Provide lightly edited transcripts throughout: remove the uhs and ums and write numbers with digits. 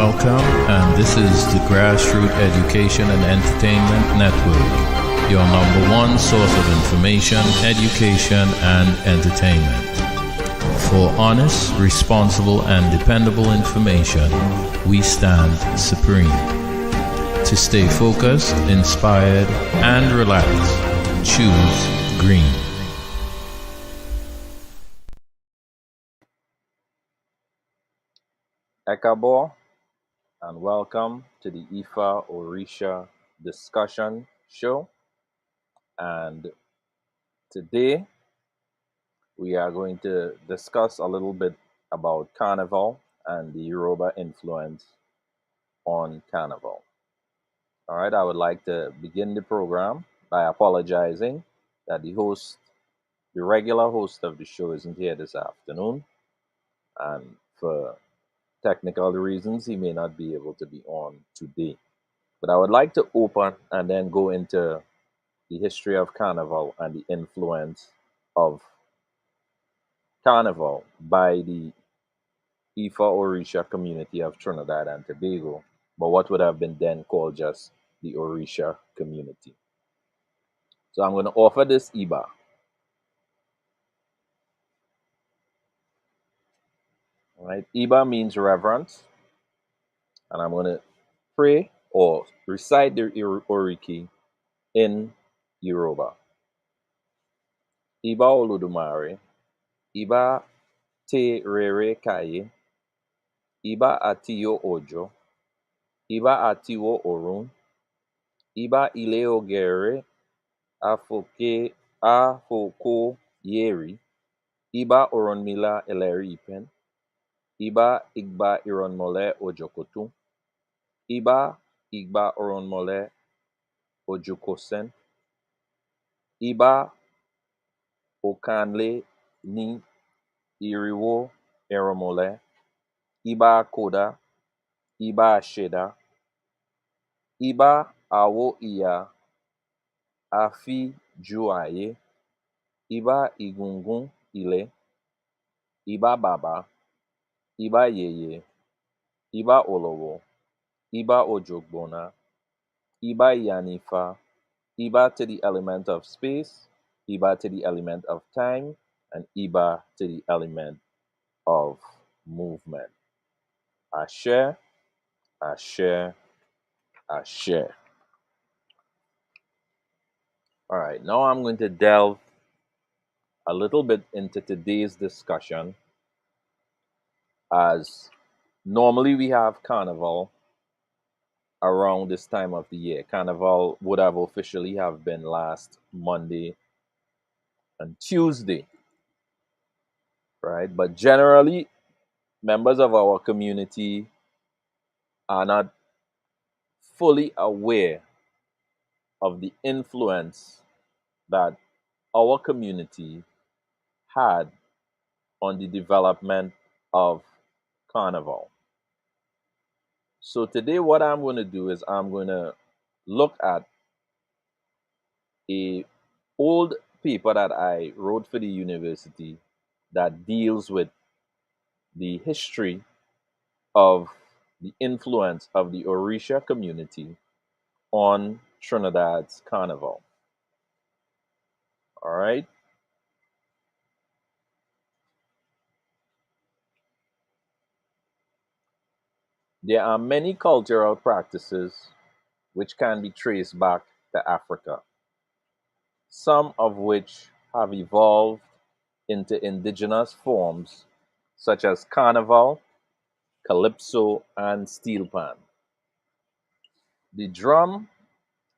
Welcome, and this is the Grassroots Education and Entertainment Network, your number one source of information, education, and entertainment. For honest, responsible, and dependable information, we stand supreme. To stay focused, inspired, and relaxed, choose green. Ekabo, and welcome to the Ifa Orisa discussion show. And today we are going to discuss a little bit about Carnival and the Yoruba influence on Carnival. All right, I would like to begin the program by apologizing that the regular host of the show, isn't here this afternoon. And for technical reasons, he may not be able to be on today. But I would like to open and then go into the history of Carnival and the influence of Carnival by the Ifa Orisa community of Trinidad and Tobago, but what would have been then called just the Orisa community. So I'm going to offer this Iba. All right, Iba means reverence, and I'm going to pray or recite the Oriki in Yoruba. Iba Oludumare, Iba te rere kaye, Iba atiyo ojo, Iba atiwo orun, Iba ile ogere, afoko yeri, Iba oronmila eleri ipen, Iba igba ironmole ojokotu, Iba igba oronmole ojokosen, Iba okanle ni iriwo eromole, Iba koda, Iba sheda, Iba awo iya afi juaye, Iba igungun ile, Iba baba, Iba yeye, Iba olowo, Iba ojogbona, Iba yanifa, Iba to the element of space, Iba to the element of time, and Iba to the element of movement. Ashe, Ashe, Ashe. All right, now I'm going to delve a little bit into today's discussion, as normally we have Carnival around this time of the year. Carnival would have officially have been last Monday and Tuesday, right? But generally, members of our community are not fully aware of the influence that our community had on the development of Carnival. So today what I'm going to do is I'm going to look at a old paper that I wrote for the university that deals with the history of the influence of the Orisa community on Trinidad's Carnival. All right. There are many cultural practices which can be traced back to Africa, some of which have evolved into indigenous forms such as Carnival, Calypso, and steel pan. The drum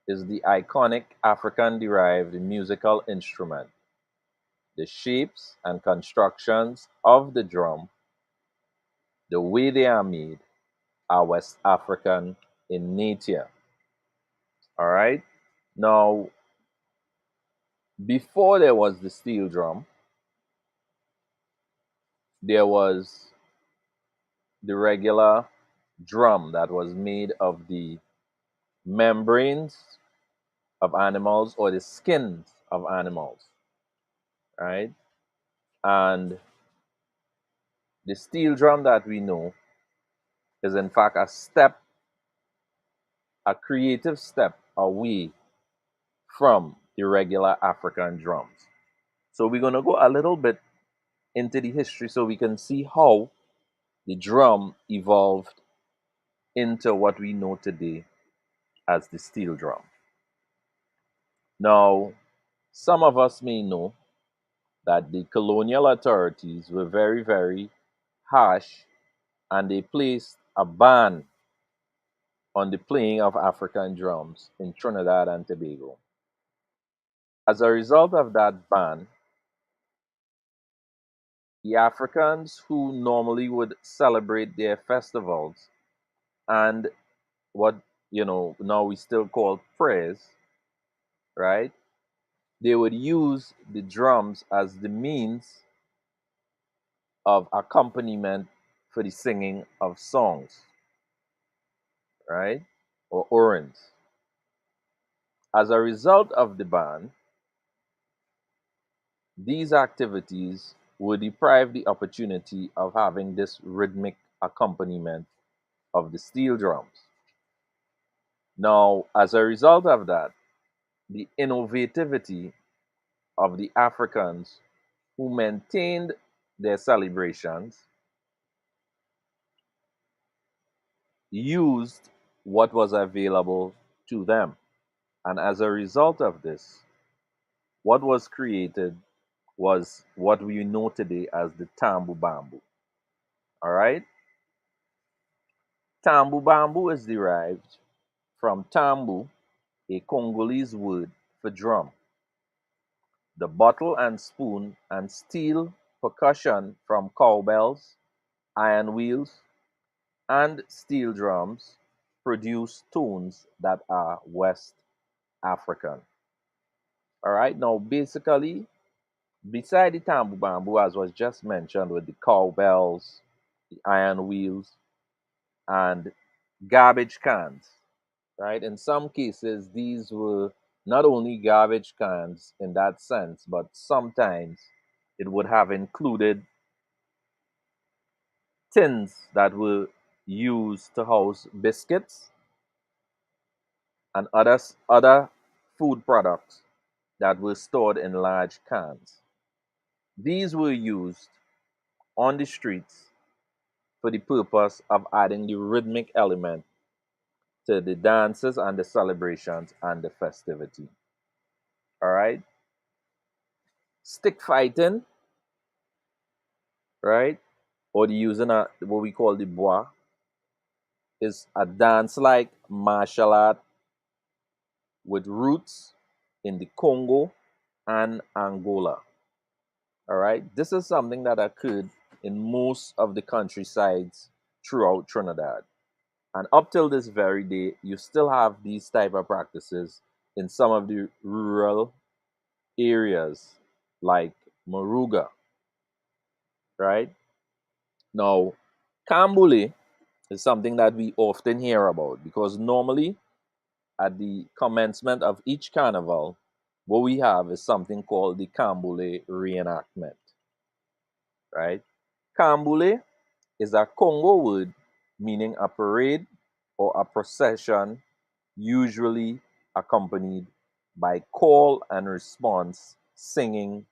is the iconic African-derived musical instrument. The shapes and constructions of the drum, the way they are made, are West African in nature. All right. Now, before there was the steel drum, there was the regular drum that was made of the membranes of animals or the skins of animals, right? And the steel drum that we know is in fact a step, a creative step away from the regular African drums. So we're going to go a little bit into the history so we can see how the drum evolved into what we know today as the steel drum. Now, some of us may know that the colonial authorities were very, very harsh and they placed a ban on the playing of African drums in Trinidad and Tobago. As a result of that ban, the Africans who normally would celebrate their festivals and what now we still call prayers, right? They would use the drums as the means of accompaniment for the singing of songs, right? Or orans. As a result of the ban, these activities would deprive the opportunity of having this rhythmic accompaniment of the steel drums. Now, as a result of that, the innovativity of the Africans who maintained their celebrations used what was available to them. And as a result of this, what was created was what we know today as the tambu bamboo. All right? Tambu bamboo is derived from tambu, a Congolese word for drum. The bottle and spoon and steel percussion from cowbells, iron wheels, and steel drums produce tones that are West African. All right, now basically, beside the tambu bamboo, as was just mentioned, with the cowbells, the iron wheels, and garbage cans, right? In some cases, these were not only garbage cans in that sense, but sometimes it would have included tins that were used to house biscuits and other food products that were stored in large cans. These were used on the streets for the purpose of adding the rhythmic element to the dances and the celebrations and the festivity. All right? Stick fighting, right? Or the using what we call the bois is a dance like martial art with roots in the Congo and Angola. All right, this is something that occurred in most of the countrysides throughout Trinidad. And up till this very day, you still have these type of practices in some of the rural areas like Moruga, right? Now, Kambule is something that we often hear about because normally at the commencement of each carnival, what we have is something called the Kambule reenactment, right? Kambule is a Congo word meaning a parade or a procession, usually accompanied by call and response, singing,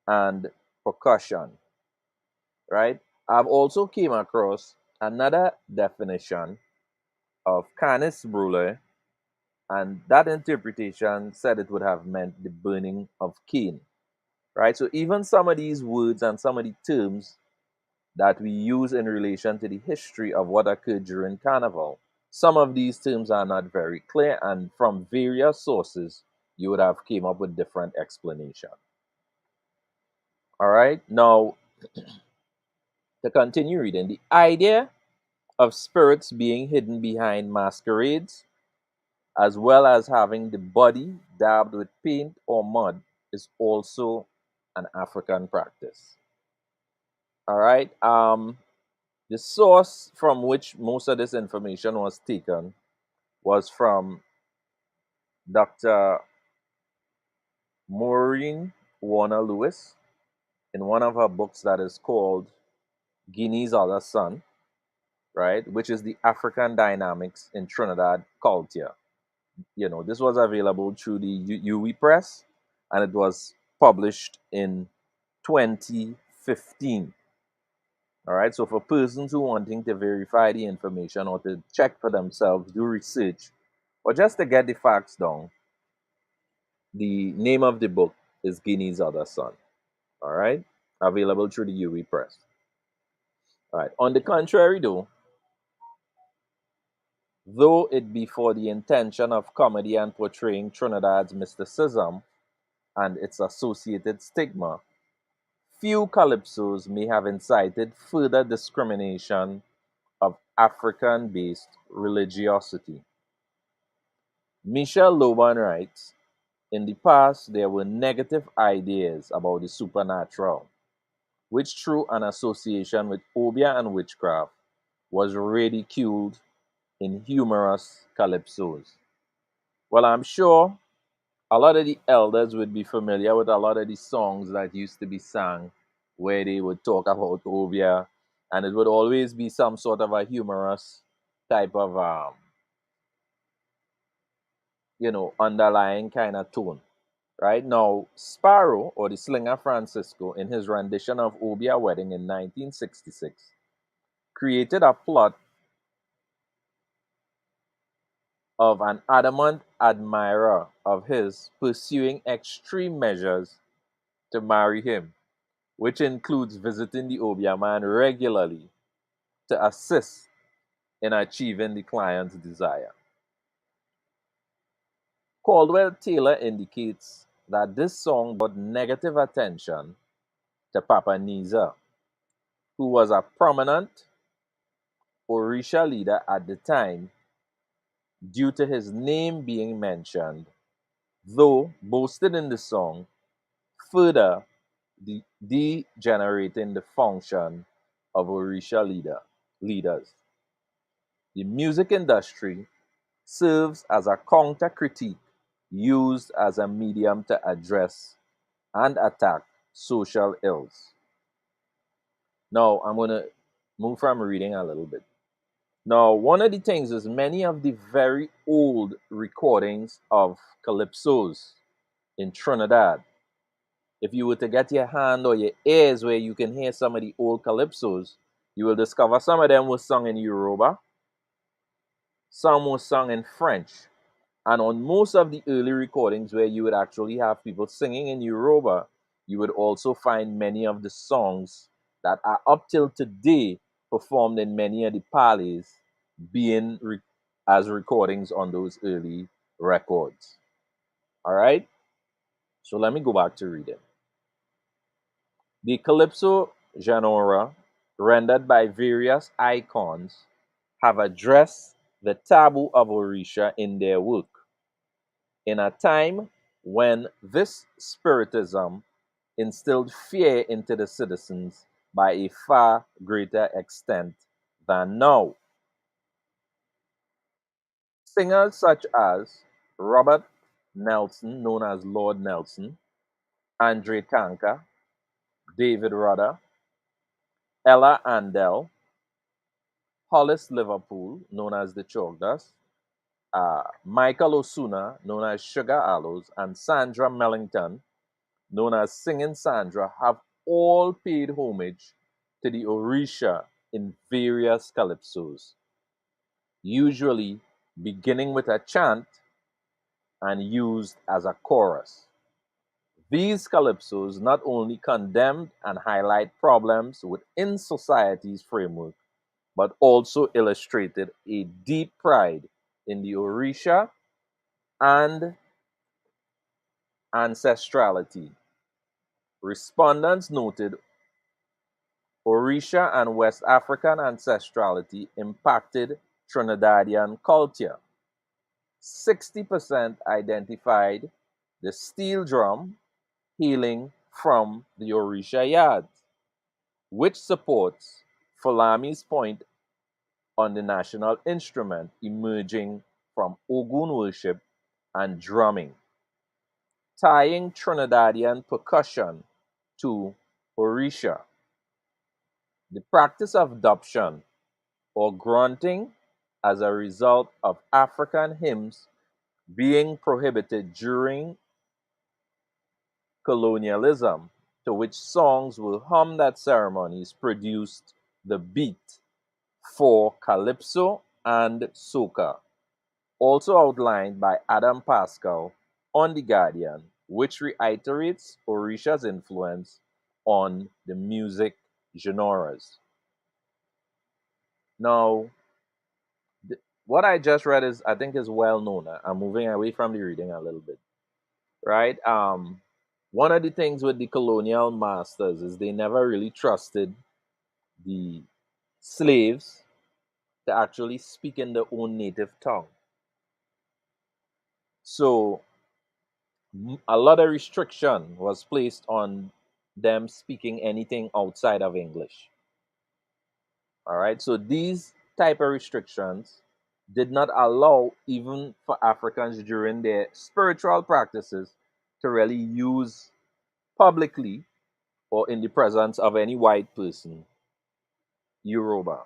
and percussion, right? I've also came across another definition of canis brulee, and that interpretation said it would have meant the burning of Cain, right? So even some of these words and some of the terms that we use in relation to the history of what occurred during Carnival, some of these terms are not very clear, and from various sources, you would have came up with different explanation. All right, now to continue reading, the idea of spirits being hidden behind masquerades, as well as having the body dabbed with paint or mud, is also an African practice. All right. The source from which most of this information was taken was from Dr. Maureen Warner Lewis in one of her books that is called Guinea's Other Son. right, which is the African dynamics in Trinidad culture. This was available through the UE Press, and it was published in 2015. All right, so for persons who wanting to verify the information or to check for themselves, do research, or just to get the facts down, the name of the book is Guinea's Other Son. All right, available through the UE Press. All right, on the contrary, though it be for the intention of comedy and portraying Trinidad's mysticism and its associated stigma, few calypsos may have incited further discrimination of African-based religiosity. Michel Loban writes, in the past there were negative ideas about the supernatural, which through an association with obeah and witchcraft was ridiculed in humorous calypsos. Well, I'm sure a lot of the elders would be familiar with a lot of the songs that used to be sung where they would talk about obeah, and it would always be some sort of a humorous type of underlying kind of tone. Right now, Sparrow, or the Slinger Francisco, in his rendition of Obeah Wedding in 1966, created a plot of an adamant admirer of his pursuing extreme measures to marry him, which includes visiting the Obeah man regularly to assist in achieving the client's desire. Caldwell Taylor indicates that this song brought negative attention to Papa Niza, who was a prominent Orisha leader at the time due to his name being mentioned, though boasted in the song, further degenerating the function of Orisha leaders. The music industry serves as a counter critique used as a medium to address and attack social ills. Now, I'm going to move from reading a little bit. Now, one of the things is many of the very old recordings of calypsos in Trinidad, if you were to get your hand or your ears where you can hear some of the old calypsos, you will discover some of them were sung in Yoruba, some were sung in French. And on most of the early recordings where you would actually have people singing in Yoruba, you would also find many of the songs that are up till today performed in many of the parleys being as recordings on those early records. All right? So let me go back to reading. The calypso genre, rendered by various icons, have addressed the taboo of Orisha in their work. In a time when this spiritism instilled fear into the citizens by a far greater extent than now. Singers such as Robert Nelson, known as Lord Nelson, Andre Tanka, David Rudder, Ella Andel, Hollis Liverpool, known as the Chogdas, Michael Osuna, known as Sugar Aloes, and Sandra Mellington, known as Singing Sandra, have all paid homage to the Orisha in various calypsos, usually beginning with a chant and used as a chorus. These calypsos not only condemned and highlight problems within society's framework, but also illustrated a deep pride in the Orisha and ancestrality. Respondents noted Orisha and West African ancestrality impacted Trinidadian culture. 60% identified the steel drum hailing from the Orisha yard, which supports Fulami's point on the national instrument emerging from Ogun worship and drumming, tying Trinidadian percussion to Orisha. The practice of adoption or grunting as a result of African hymns being prohibited during colonialism, to which songs were hummed at ceremonies, produced the beat for calypso and soca, also outlined by Adam Pascal on The Guardian, which reiterates Orisha's influence on the music genres. Now, what I just read is, I think, is well known. I'm moving away from the reading a little bit, right? One of the things with the colonial masters is they never really trusted the slaves to actually speak in their own native tongue. So a lot of restriction was placed on them speaking anything outside of English. All right. So these type of restrictions did not allow even for Africans during their spiritual practices to really use publicly or in the presence of any white person Yoruba.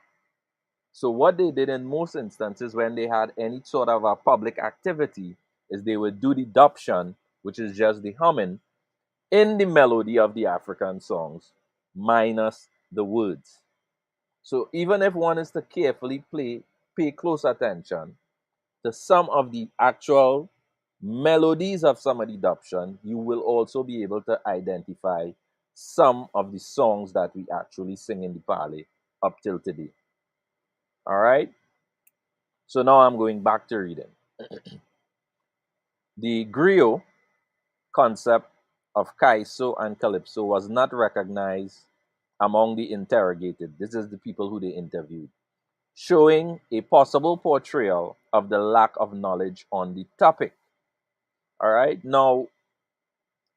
So what they did in most instances when they had any sort of a public activity is they would do the dubtion, which is just the humming, in the melody of the African songs, minus the words. So even if one is to carefully pay close attention to some of the actual melodies of some of the dubtion, you will also be able to identify some of the songs that we actually sing in the Pali up till today. All right. So now I'm going back to reading. The griot concept of Kaiso and Calypso was not recognized among the interrogated. This is the people who they interviewed, showing a possible portrayal of the lack of knowledge on the topic. All right. Now,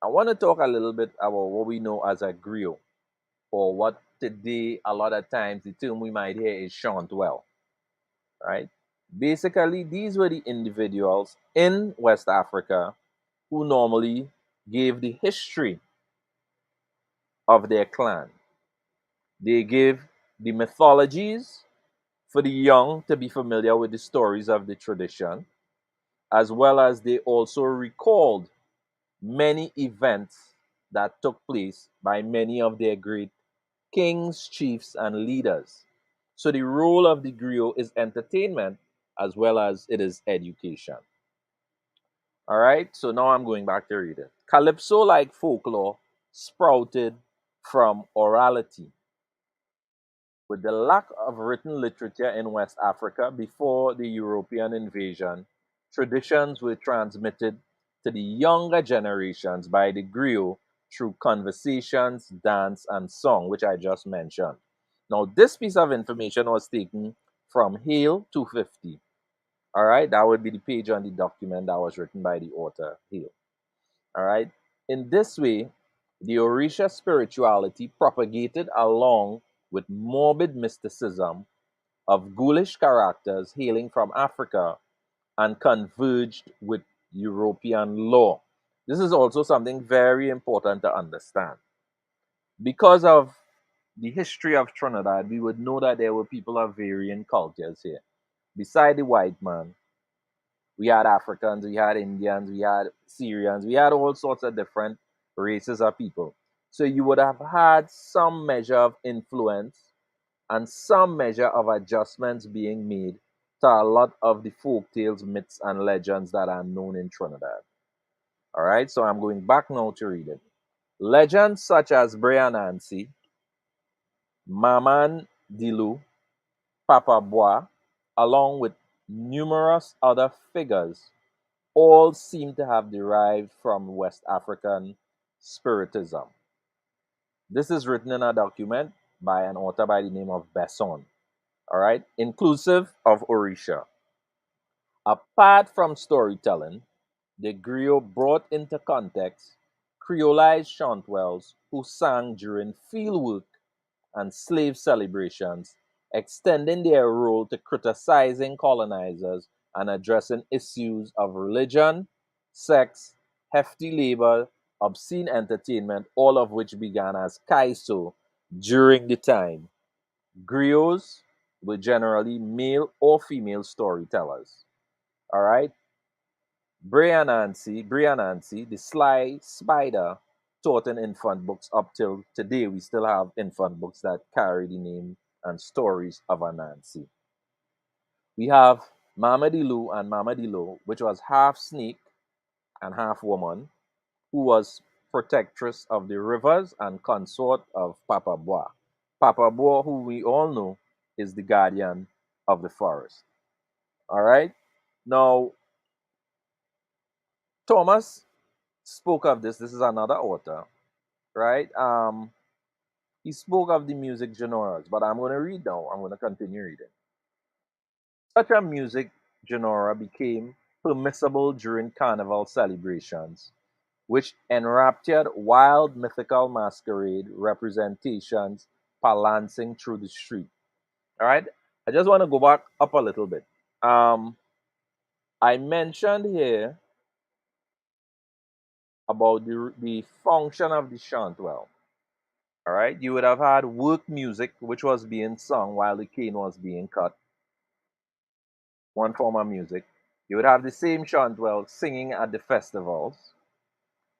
I want to talk a little bit about what we know as a griot, or what today a lot of times the term we might hear is chantwell. Right. Basically, these were the individuals in West Africa who normally gave the history of their clan. They gave the mythologies for the young to be familiar with the stories of the tradition, as well as they also recalled many events that took place by many of their great kings, chiefs, and leaders. So the role of the griot is entertainment as well as it is education. All right, so now I'm going back to reading. Calypso, like folklore, sprouted from orality. With the lack of written literature in West Africa before the European invasion, traditions were transmitted to the younger generations by the griot through conversations, dance, and song, which I just mentioned. Now, this piece of information was taken from Hale 250. All right, that would be the page on the document that was written by the author, Hale. All right. In this way, the Orisha spirituality propagated along with morbid mysticism of ghoulish characters hailing from Africa and converged with European law. This is also something very important to understand. Because of the history of Trinidad, we would know that there were people of varying cultures here. Beside the white man, we had Africans, we had Indians, we had Syrians, we had all sorts of different races of people. So you would have had some measure of influence and some measure of adjustments being made to a lot of the folk tales, myths, and legends that are known in Trinidad. All right, so I'm going back now to read it. Legends such as Brianansi, Maman Dilu, Papa Bois, along with numerous other figures, all seem to have derived from West African Spiritism. This is written in a document by an author by the name of Besson, all right, inclusive of Orisha. Apart from storytelling, the griot brought into context creolized chantwells who sang during fieldwork and slave celebrations, extending their role to criticizing colonizers and addressing issues of religion, sex, hefty labor, obscene entertainment, all of which began as kaiso during the time. Griots were generally male or female storytellers. All right. Bria Nancy, the sly spider, taught in infant books up till today. We still have infant books that carry the name and stories of Anansi. We have Mama Dilu and Mama Dilo, which was half snake and half woman, who was protectress of the rivers and consort of Papa Bois. Papa Bois, who we all know is the guardian of the forest. All right. Now, Thomas spoke of this. This is another author, right? He spoke of the music genres, but I'm going to read now. I'm going to continue reading. Such a music genre became permissible during carnival celebrations, which enraptured wild mythical masquerade representations balancing through the street. All right. I just want to go back up a little bit. Um, I mentioned here about the function of the chantwell. All right. You would have had work music, which was being sung while the cane was being cut, one form of music. You would have the same chantwell singing at the festivals.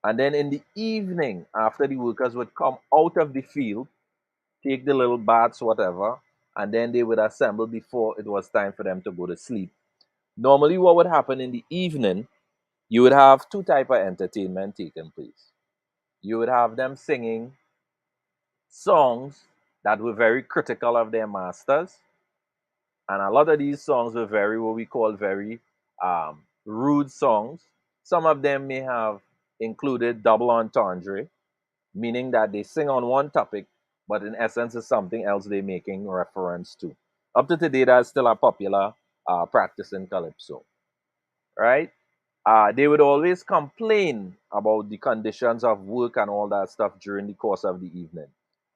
And then in the evening, after the workers would come out of the field, take the little baths, whatever, and then they would assemble before it was time for them to go to sleep. Normally, what would happen in the evening, you would have two type of entertainment taking place. You would have them singing songs that were very critical of their masters, and a lot of these songs were very what we call very rude songs. Some of them may have included double entendre, meaning that they sing on one topic, but in essence is something else they're making reference to. Up to today, that's still a popular practice in calypso, right? They would always complain about the conditions of work and all that stuff during the course of the evening.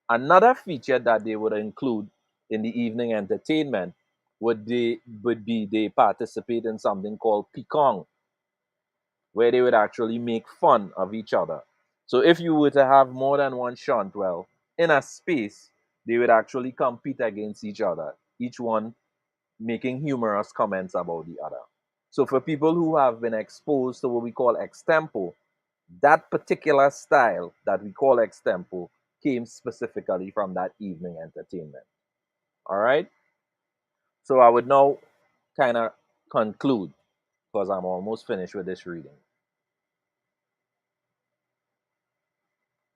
Another feature that they would include in the evening entertainment would be they participate in something called picong, where they would actually make fun of each other. So if you were to have more than one chantwell in a space, they would actually compete against each other, each one making humorous comments about the other. So for people who have been exposed to what we call extempo, that particular style that we call extempo came specifically from that evening entertainment. All right. So I would now kind of conclude because I'm almost finished with this reading.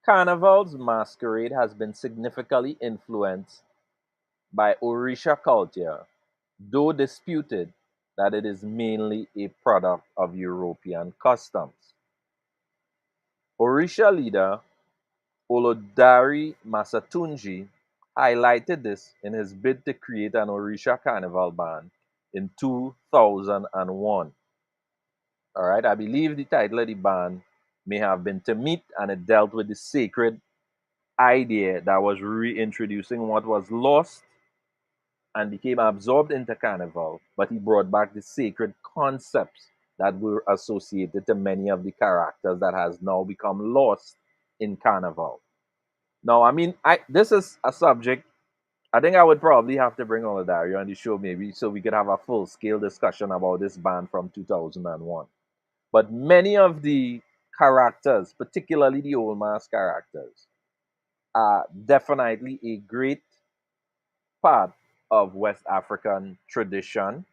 Carnival's masquerade has been significantly influenced by Orisha culture, though disputed that it is mainly a product of European customs. Orisha leader Olodari Masatunji highlighted this in his bid to create an Orisha carnival band in 2001. All right, I believe the title of the band may have been To Meet, and it dealt with the sacred idea that was reintroducing what was lost and became absorbed into carnival, but he brought back the sacred concepts that were associated to many of the characters that has now become lost in carnival. Now, I mean, this is a subject I think I would probably have to bring Dario on the show maybe so we could have a full scale discussion about this band from 2001. But many of the characters, particularly the old mask characters, are definitely a great part of West African tradition,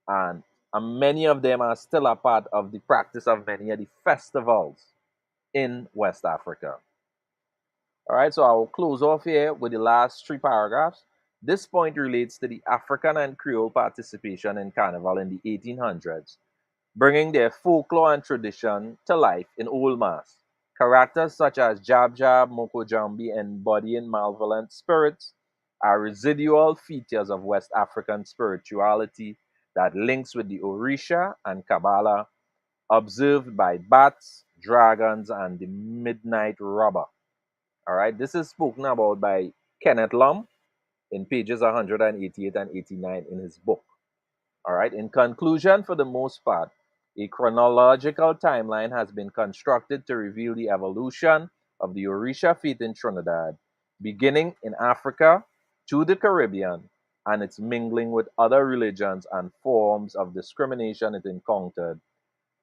and many of them are still a part of the practice of many of the festivals in West Africa. All right, so I will close off here with the last three paragraphs. This point relates to the African and Creole participation in Carnival in the 1800s, bringing their folklore and tradition to life in Old Mass. Characters such as Jab Jab, Moko Jambi, embodying malevolent spirits, are residual features of West African spirituality that links with the Orisha and Kabbalah, observed by bats, dragons, and the midnight robber. All right, this is spoken about by Kenneth Lum in pages 188 and 89 in his book. All right, in conclusion, for the most part, a chronological timeline has been constructed to reveal the evolution of the Orisha faith in Trinidad, beginning in Africa to the Caribbean, and its mingling with other religions and forms of discrimination it encountered,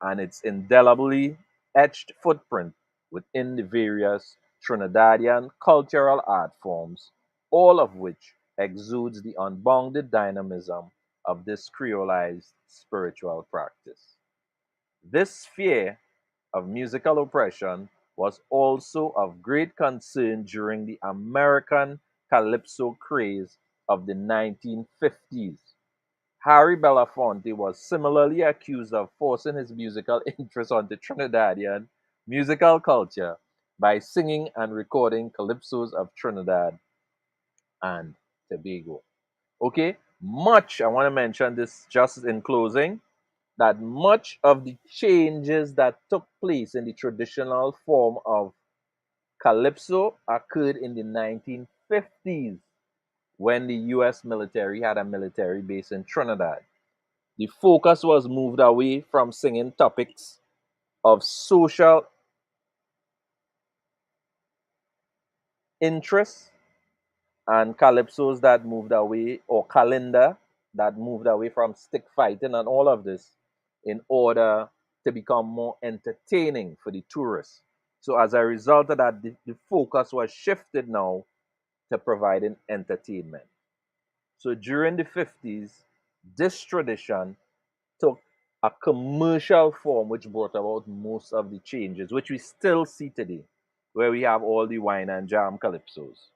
and its indelibly etched footprint within the various Trinidadian cultural art forms, all of which exudes the unbounded dynamism of this creolized spiritual practice. This sphere of musical oppression was also of great concern during the American calypso craze of the 1950s. Harry Belafonte was similarly accused of forcing his musical interest onto Trinidadian musical culture by singing and recording calypsos of Trinidad and Tobago. Okay, I want to mention this just in closing, that much of the changes that took place in the traditional form of calypso occurred in the 1950s when the US military had a military base in Trinidad. The focus was moved away from singing topics of social interest and calypsos that moved away, or calendar that moved away from stick fighting and all of this, in order to become more entertaining for the tourists. So as a result of that, the focus was shifted now to providing entertainment. So during the 50s, this tradition took a commercial form which brought about most of the changes, which we still see today, where we have all the wine and jam calypsos.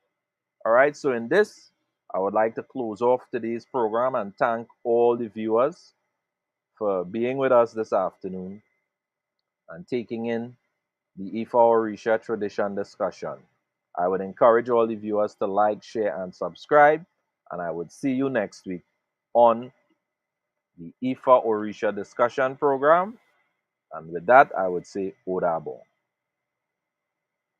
All right, so in this, I would like to close off today's program and thank all the viewers for being with us this afternoon and taking in the Ifa Orisha tradition discussion. I would encourage all the viewers to like, share, and subscribe, and I would see you next week on the Ifa Orisha discussion program. And with that, I would say Odabo.